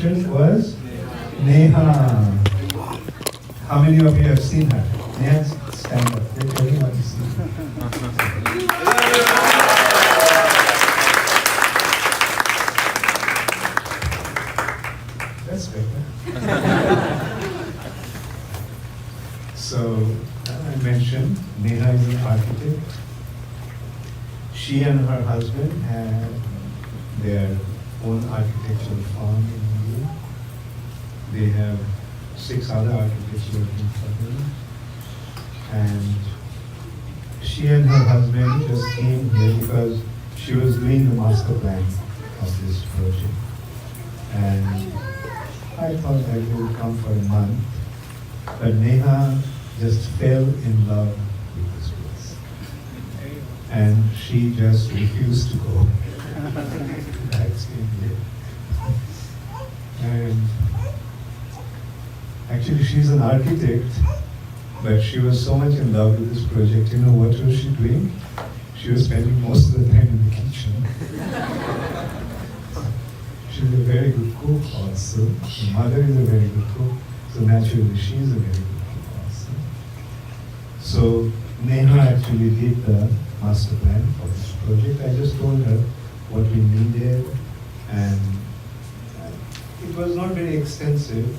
architecture was Neha. How many of you have seen her? Neha, stand up. Let everyone see her. That's better. So, I mentioned Neha is an architect. She and her husband have their own architectural firm in India. They have 6 other architects working for them. And she and her husband just came here because she was doing the master plan of this project. And I thought I would come for a month, but Neha just fell in love with this place. And she just refused to go. That's India. And actually she's an architect, but she was so much in love with this project. You know what was she doing? She was spending most of the time in the kitchen. She's a very good cook also. Her mother is a very good cook, so naturally she's a very good cook also. So Neha actually did the master plan for this project. I just told her what we needed, and it was not very extensive,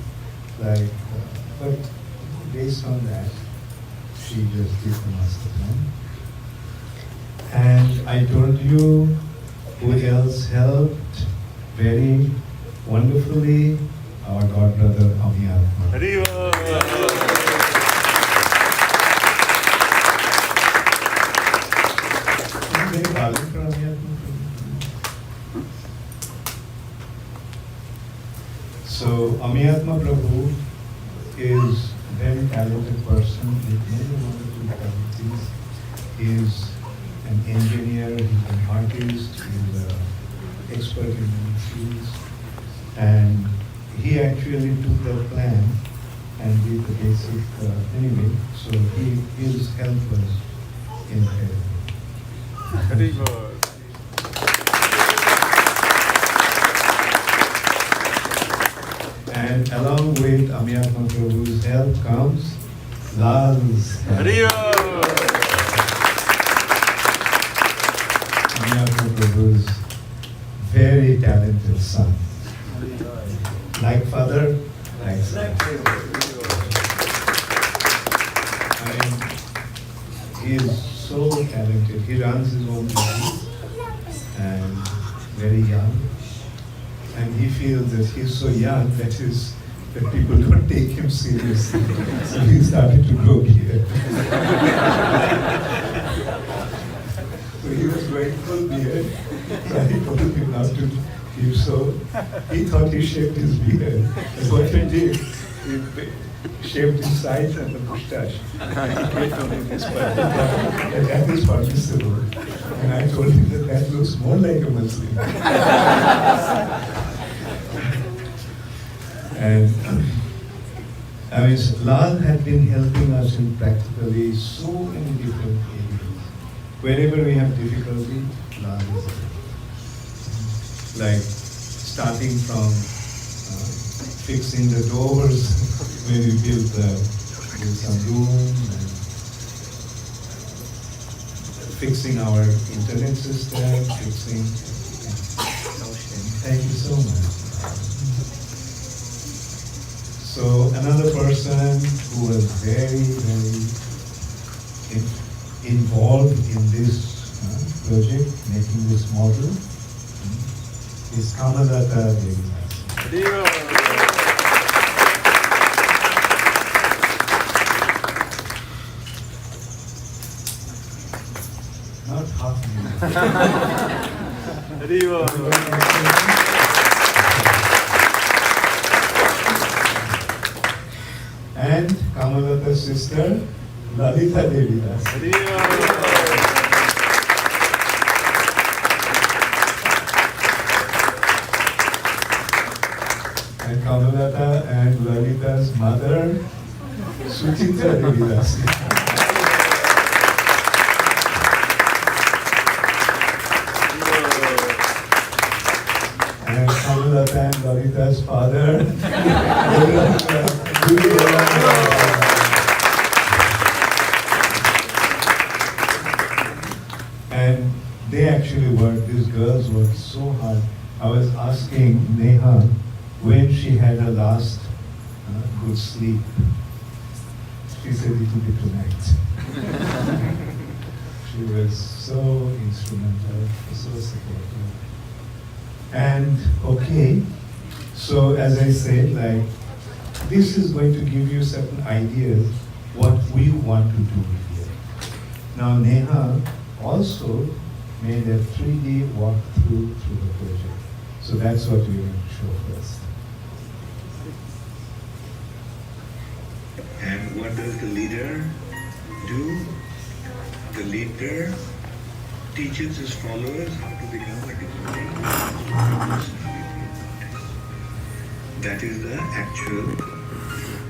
like, but based on that, she just did the master plan. And I told you who else helped very wonderfully, our godbrother Amiyatma. So Amiyatma Prabhu is a very talented person with many wonderful qualities. He is an engineer, he's an artist, he's an expert in many fields, and he actually took the plan and did the basic anyway, so his help was incredible. And along with Amiyatma Prabhu's help comes Lal's help. Amiyatma Prabhu's very talented son. Like father, like son. I mean, he is so talented. He runs his own business and very young. And he feels that he's so young that people don't take him seriously. So he started to grow beard. So he was growing full beard. So I told him not to keep so. He thought he shaved his beard. That's what he did. He shaved his sides and the mustache. I told him that is permissible. And I told him that looks more like a Muslim. And I mean, Lal had been helping us in practically so many different areas. Wherever we have difficulty, Lal is there. Like starting from fixing the doors when we built some room, and fixing our internet system, fixing. Thank you so much. So another person who was very, very involved in this project, making this model, is Kamalata Devi. Not half and Kamalata's sister, Lalita Devi Das. And Kamalata and Lalita's mother, Suchitra Devi Das. and Kamalata and Lalita's father. And they actually worked, these girls worked so hard. I was asking Neha when she had her last good sleep. She said it would be tonight. She was so instrumental, so supportive. And okay, so as I said, like, this is going to give you certain ideas what we want to do here. Now Neha also made a 3D walkthrough through the project. So that's what we're going to show first. And what does the leader do? The leader teaches his followers how to become a devotee. That is the actual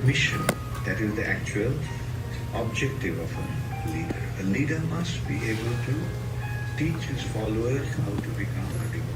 mission. That is the actual objective of a leader. A leader must be able to teach his followers how to become a devotee.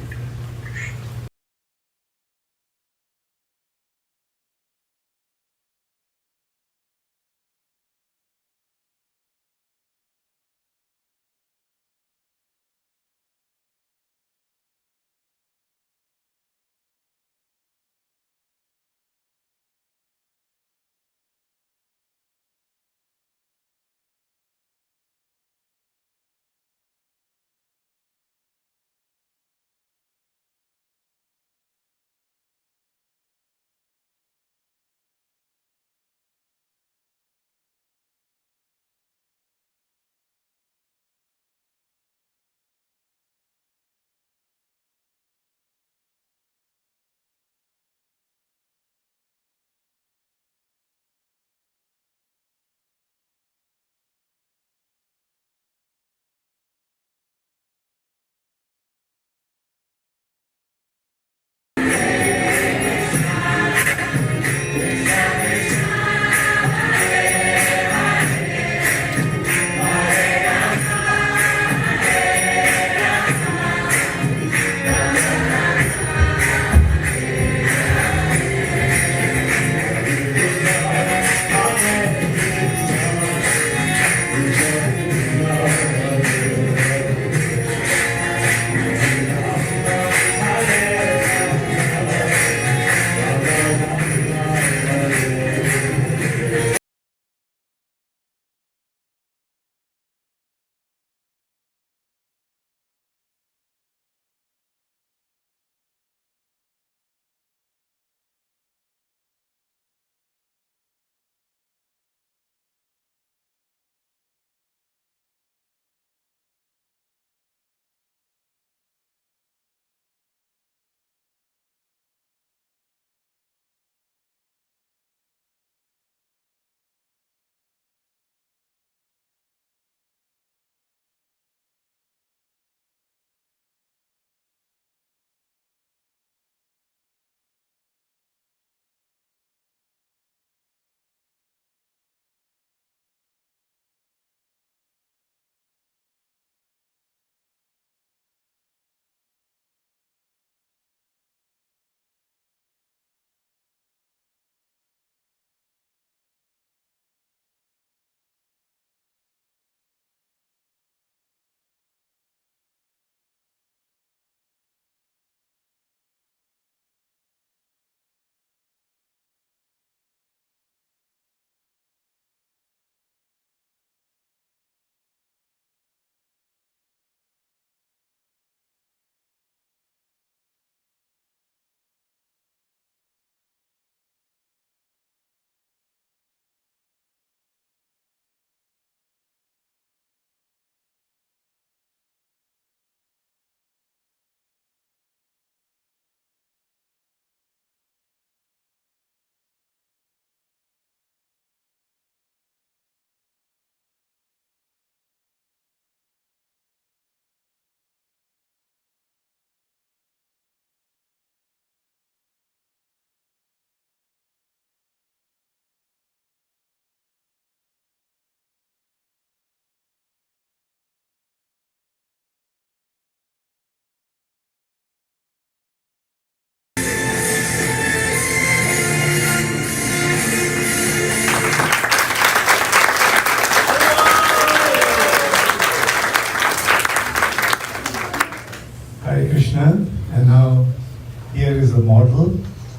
is the model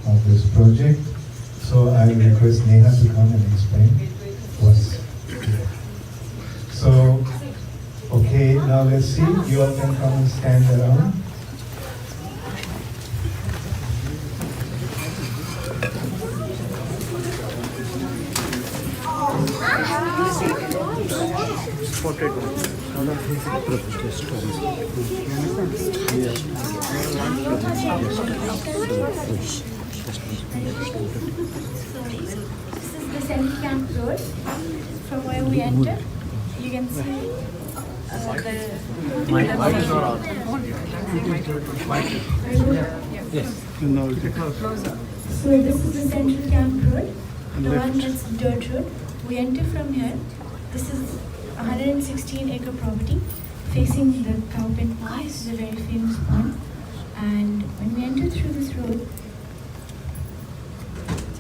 of this project. So I will request Neha to come and explain what's here. So, okay, now let's see. You all can come and stand around. This is the Central Camp Road. From where we enter, you can see So this is the Central Camp Road, the one that's dirt road. We enter from here. This is 116-acre property facing the Cowpen Pond. This is a very famous pond. And when we enter through this road,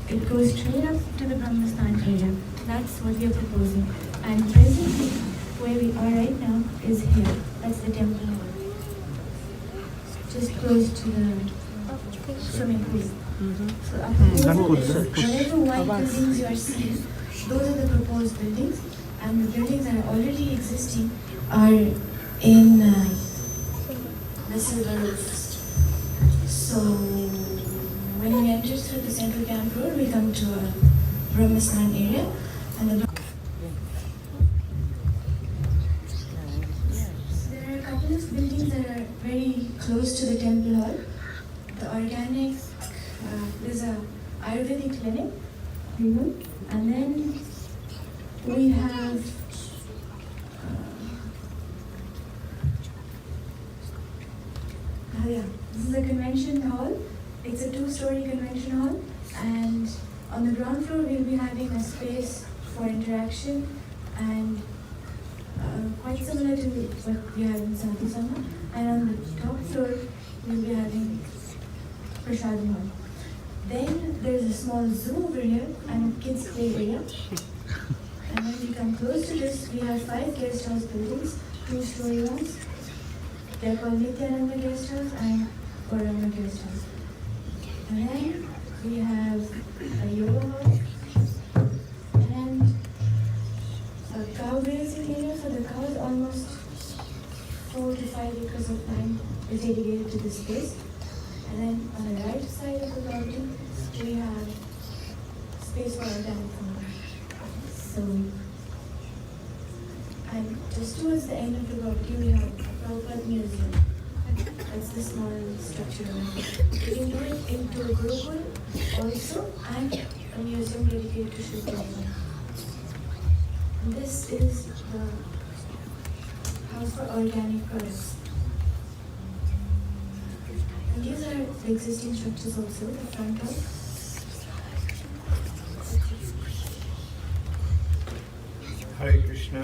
it goes straight up to the Brahmastan area. That's what we are proposing. And presently, where we are right now is here. That's the temple hall. Just close to the swimming pool. So up whatever white buildings you are seeing, those are the proposed buildings. And the buildings that are already existing are in the silver roofs. So when we enter through the Central Camp Road, we come to a Brahmastan area. And there are a couple of buildings that are very close to the temple hall. The organic, there's a Ayurvedic clinic, and then we have this is a convention hall. It's a 2-story convention hall, and on the ground floor we'll be having a space for interaction and quite similar to what we have in Sadhu Sangha. And on the top floor we'll be having Prashad Hall. Then there's a small zoo over here and a kids play area. And when we come close to this, we have 5 guest house buildings, 2-story ones. They're called Nityananda Guest House and Gauranga Guest House. And then we have a yoga hall and a cow grazing area. So the cows, almost 4 to 5 acres of land is dedicated to this space. And then on the right side of the property, we have space for organic farming. So, and just towards the end of the property, we have a Prabhupada Museum. That's the small structure. We can do it into a Gurukul also, and a museum dedicated to Sri Prabhupada. And this is the house for organic products. And these are the existing structures also, the front hall. Hare Krishna.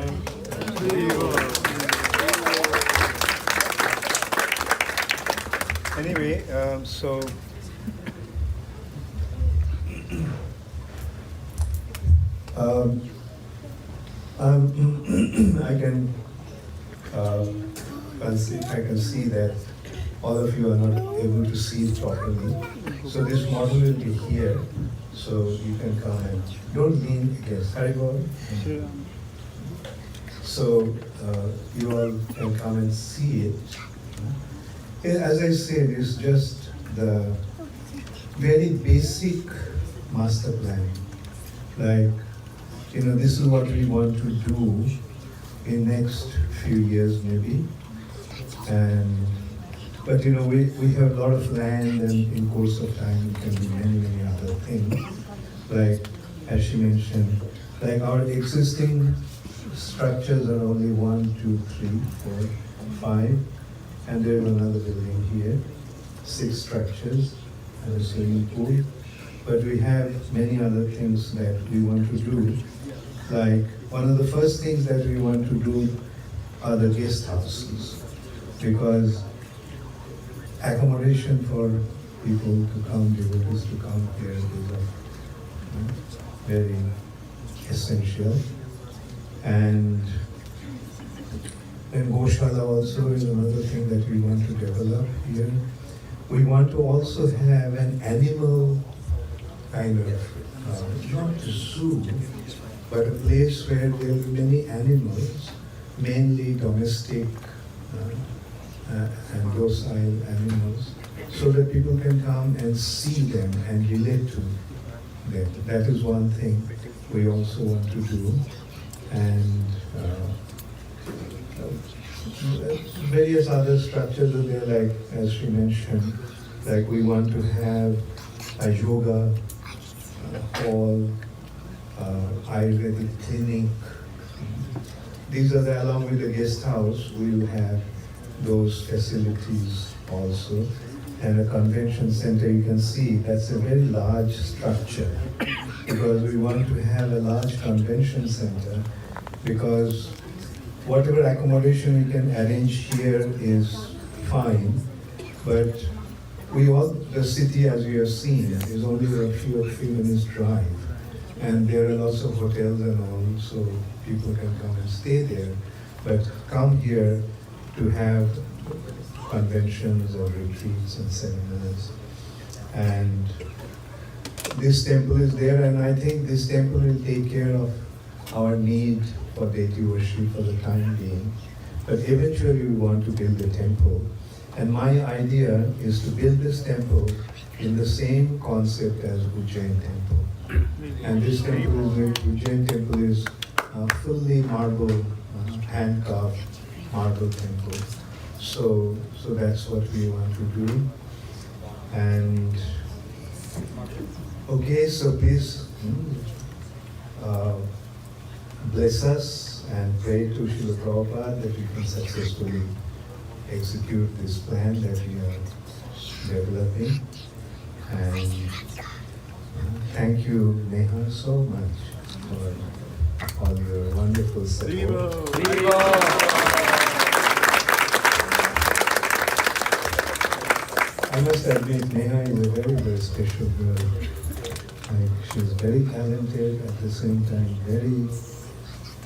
Anyway, so I can see that all of you are not able to see it properly. So this model will be here, so you can come and don't lean against. Hare Gaur. So you all can come and see it. As I said, it's just the very basic master plan. Like, this is what we want to do in next few years maybe. But we have a lot of land, and in course of time it can be many other things. Like, as she mentioned, like our existing structures are only 1, 2, 3, 4, 5, and there's another building here, 6 structures and a swimming pool. But we have many other things that we want to do. Like, one of the first things that we want to do are the guest houses, because accommodation for people to come, devotees to come here is very essential. And Goshala also is another thing that we want to develop here. we want to also have an animal kind of, not a zoo, but a place where there will be many animals, mainly domestic and docile animals, so that people can come and see them and relate to them. That is one thing we also want to do. And various other structures are there, like as she mentioned, like we want to have a yoga hall, Ayurvedic clinic. These are the, along with the guest house, we will have those facilities also. And a convention center, you can see, that's a very large structure, because we want to have a large convention center, because whatever accommodation we can arrange here is fine, but the city, as you have seen, is only a few minutes drive, and there are lots of hotels and all, so people can come and stay there, but come here to have conventions or retreats and seminars. And this temple is there, and I think this temple will take care of our need for deity worship for the time being. But eventually we want to build a temple. And my idea is to build this temple in the same concept as Ujjain temple. And this temple is, Ujjain temple is fully marble, hand-carved marble temple. So that's what we want to do. And okay, so please bless us and pray to Srila Prabhupada that we can successfully execute this plan that we are developing. And thank you, Neha, so much for all your wonderful support. I must admit, Neha is a very, very special girl. She's very talented, at the same time very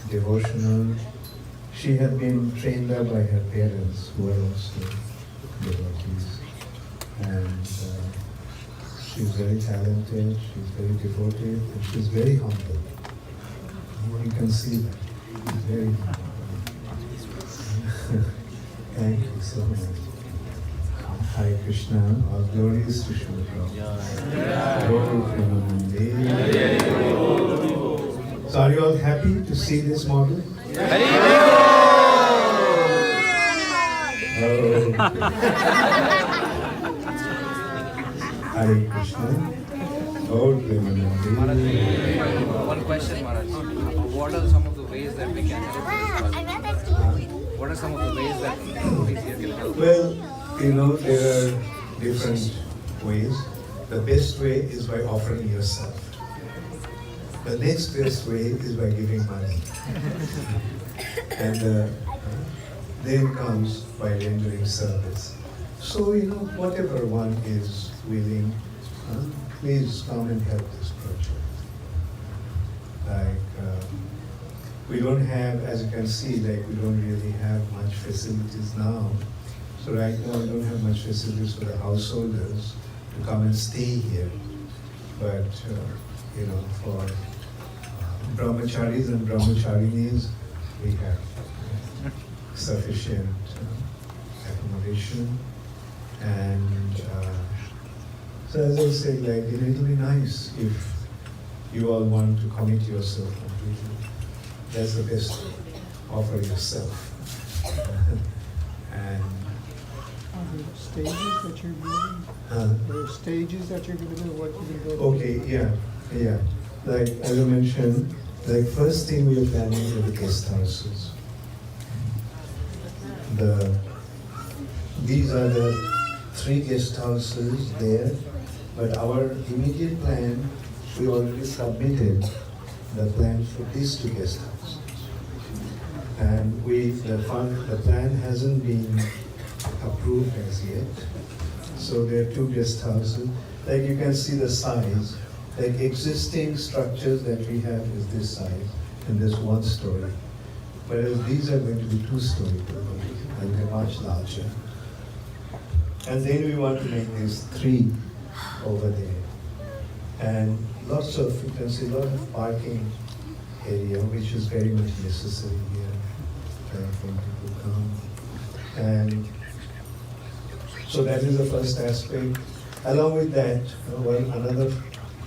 devotional. She had been trained up by her parents, who are also devotees. And she's very talented, she's very devoted, and she's very humble. You can see that. She's very humble. Thank you so much. Hare Krishna, all glories to Srila Prabhupada. So are you all happy to see this model? Hare Krishna. One question, Maharaj. What are some of the ways that we can help this project? What are some of the ways that devotees here can help? Well, you know, there are different ways. The best way is by offering yourself. The next best way is by giving money. And then comes by rendering service. So, you know, whatever one is willing, please come and help this project. Like, we don't have, as you can see, like we don't really have much facilities now. So right now we don't have much facilities for the householders to come and stay here. But, you know, for brahmacharis and brahmacharinis, we have sufficient accommodation. And so as I said, like, it will be nice if you all want to commit yourself completely. That's the best way. Offer yourself. And are there stages that you're building? Are there stages that you're going to do? What you're going to build? okay, yeah. Like as I mentioned, like first thing we are planning are the guest houses. These are the 3 guest houses there, but our immediate plan, we already submitted the plan for these 2 guest houses. And the plan hasn't been approved as yet. So there are 2 guest houses. Like you can see the size, like existing structures that we have is this size, and there's 1 story. Whereas these are going to be 2-story buildings, and they're much larger. And then we want to make these 3 over there. And lots of, you can see, a lot of parking area, which is very much necessary here when people come. And so that is the first aspect. Along with that, another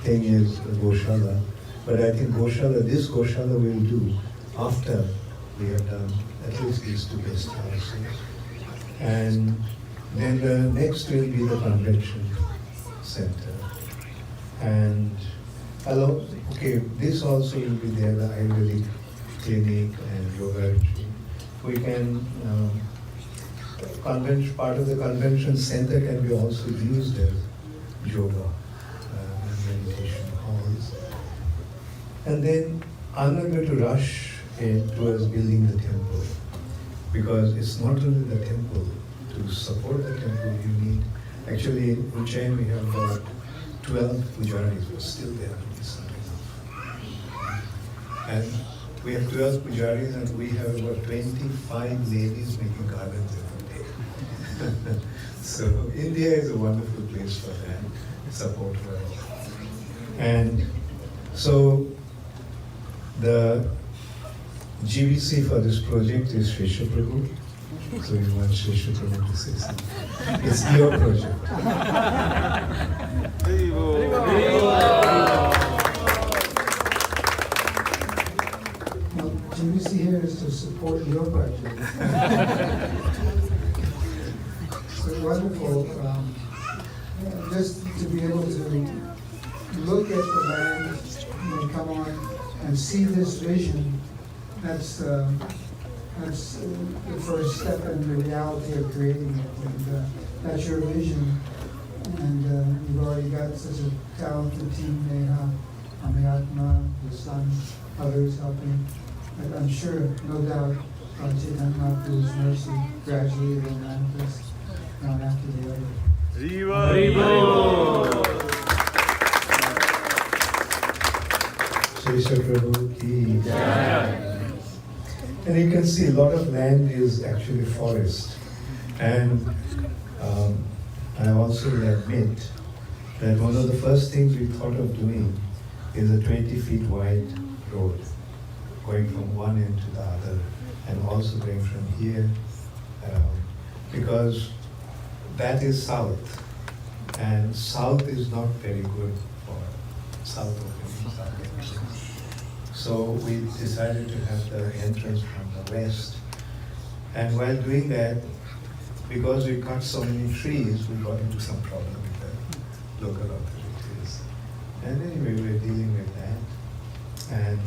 thing is the Goshala. But I think this Goshala we'll do after we have done at least these 2 guest houses. And then the next will be the convention center. And this also will be there, the Ayurvedic clinic and yoga. We can, part of the convention center can be also used as yoga and meditation halls. And then I'm not going to rush towards building the temple, because it's not only the temple. To support the temple, you need, actually in Ujjain we have about 12 pujaris who are still there on this side. And we have 12 pujaris and we have about 25 ladies making gardens every day. So India is a wonderful place for that, support well. And so the GVC for this project is Shesha Prabhu. So we want Shesha Prabhu to say something. It's your project. GVC here is to support your project. So wonderful, just to be able to look at the land and come on and see this vision. That's the first step in the reality of creating it, and that's your vision. And you've already got such a talented team, Neha, Amiatma, your son, others helping. And I'm sure, no doubt, Chaitanya Mahaprabhu's mercy gradually will manifest one after the other. Shesha Prabhu ki Jai. And you can see a lot of land is actually forest. And I also will admit that one of the first things we thought of doing is a 20 feet wide road, going from one end to the other, and also going from here, because that is south, and south is not very good for south opening, south entrance. So we decided to have the entrance from the west, and while doing that, because we cut so many trees, we got into some problem with the local authorities. And anyway, we're dealing with that. And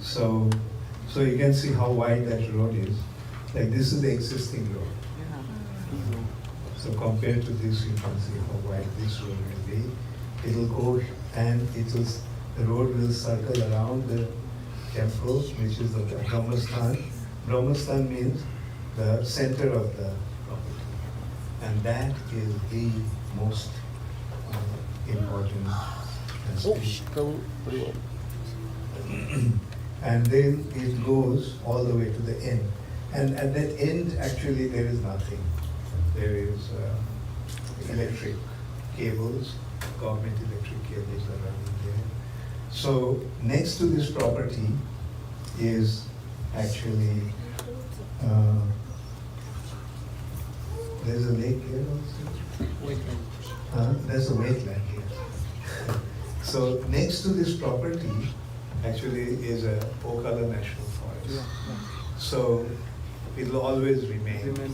so you can see how wide that road is. Like this is the existing road. So compared to this, you can see how wide this road will be. It'll go and the road will circle around the temple, which is the Brahmastan. Brahmastan means the center of the property. And that is the most important aspect. And then it goes all the way to the end. And at that end, actually, there is nothing. There is electric cables, government electric cables are running there. So next to this property is actually, there's a lake here also? There's a wetland here. So next to this property actually is a Okala National Forest. So it will always remain intact.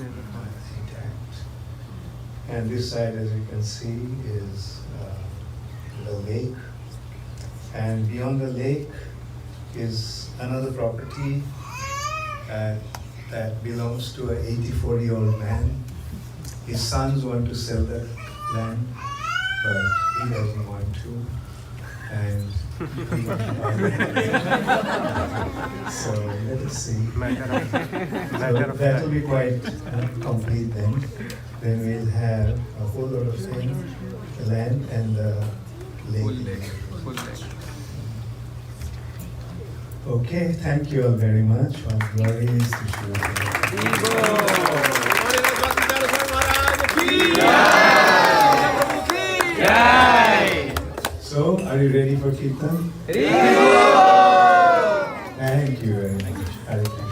And this side, as you can see, is the lake. And beyond the lake is another property that belongs to an 84-year-old man. His sons want to sell the land, but he doesn't want to. And so let us see. So that will be quite complete then. Then we'll have a whole lot of things, the land and the lake. Full lake. Okay, thank you all very much. All glory is to Shiva. Kirtan? Thank you very much. Hare Krishna.